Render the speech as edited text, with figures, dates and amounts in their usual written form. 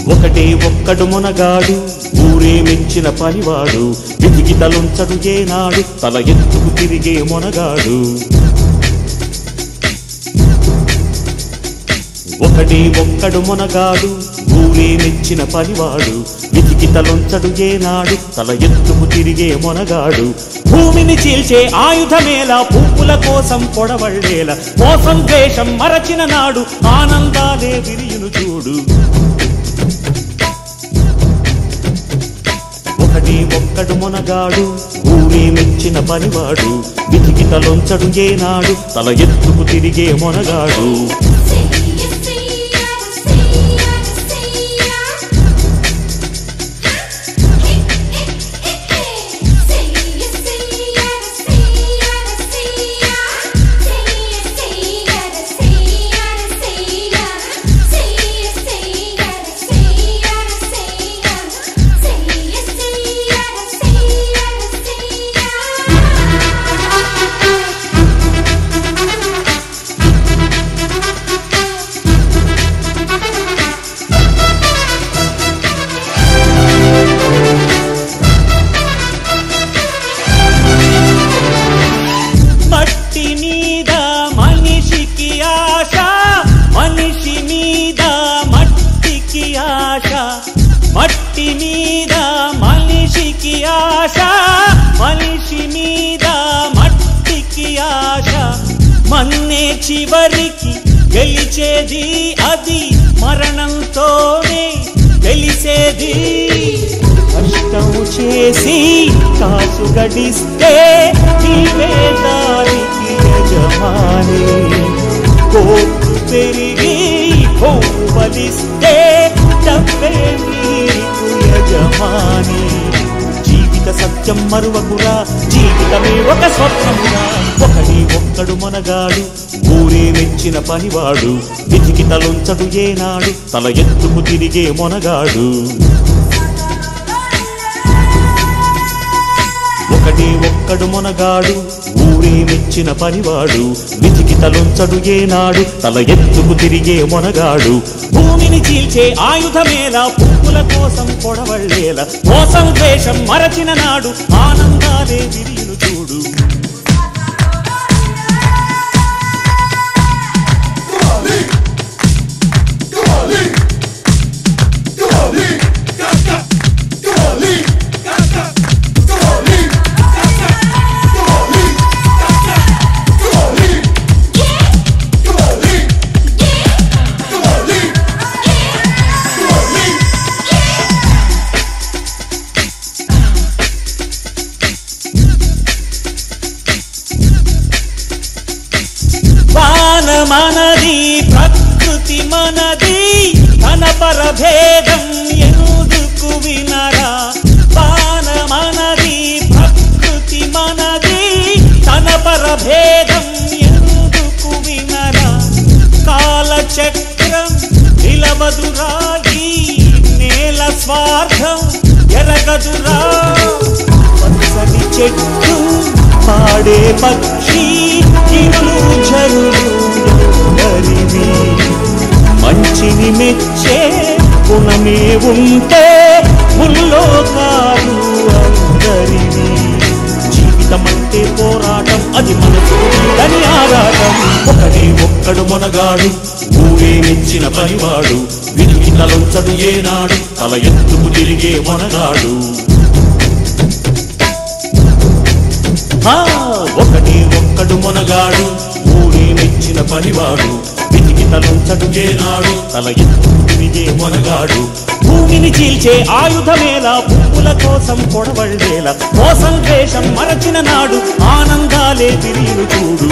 ఒకటే ఒక్కడు మునగాడు ఊరే మెచ్చిన పనివాడు వెతికి తలుంచడు ఏనాడు తల ఎత్తుకు తిరిగే మునగాడు ఒకటే ఒక్కడు మునగాడు ఊరే మెచ్చిన పనివాడు వెతికి తలుంచడు ఏనాడు తల ఎత్తుకు తిరిగే మునగాడు భూమిని చీల్చే ఆయుధమేలా పువ్వుల కోసం పొడవళ్ళేలా మోసం ద్వేషం మరచిన నాడు ఆనందాలే విరియును చూడు ఒకటే ఒక్కడు మునగాడు ఊరే మెచ్చిన పనివాడు వెతికి తలొంచడు ఏనాడు తల ఎత్తుకు తిరిగే మునగాడు మట్టి మీద మనిషికి ఆశ మనిషి మీద మట్టికి ఆశ మన్నే చివరికి గెలిచేది అది మరణంతోనే తెలిసేది కష్టం చేసి కాసు గడిస్తే నీవే దానికి యజమాని కోర్టు పెరిగి బలిస్తే డబ్బే నీకు యజమాని జీవిత సత్యం మరువకురా జీవితమే ఒక స్వప్నమురా ఒకడే ఒక్కడు మునగాడు ఊరే మెచ్చిన పనివాడు వెతికి తలుంచడు ఏనాడు తల ఎత్తుకు తిరిగే మునగాడు ఒకటే ఒక్కడు మునగాడు ఊరే మెచ్చిన పనివాడు వెతికి తలుంచడు ఏనాడు తల ఎత్తుకు తిరిగే మునగాడు భూమిని చీల్చే ఆయుధమేలా పువ్వుల కోసం పొడవళ్ళేలా మోసం ద్వేషం మరచిన నాడు ఆనందాలే విరియును చూడు మనది ప్రకృతి మనది తన పరభేదం ఎందుకు వినరా పాన మనది ప్రకృతి మనది తన పరభేదం ఎందుకు వినరా కాలచక్రం నిలవదురా ఈ నేల స్వార్థం ఎరగదురా పచ్చని చెట్టు పాడే పక్షి ఇరులు జరులు మంచిని మెచ్చే గుణమే ఉంటే ముల్లోకాలు అందరివి జీవితమంటే పోరాటం అది మనసుని ఆరాటం ఒకడే ఒక్కడు మునగాడు ఊరే మెచ్చిన పనివాడు వెతికి తలుంచడు ఏనాడు తల ఎత్తుకు తిరిగే మునగాడు ఒకటే ఒక్కడు మునగాడు ఊరే మెచ్చిన పనివాడు వెతికి తలుంచడు ఏనాడు తల ఎత్తుకు తిరిగే మునగాడు భూమిని చీల్చే ఆయుధమేలా పువ్వుల కోసం పొడవళ్ళేలా మోసం ద్వేషం మరచిన నాడు ఆనందాలే విరియును చూడు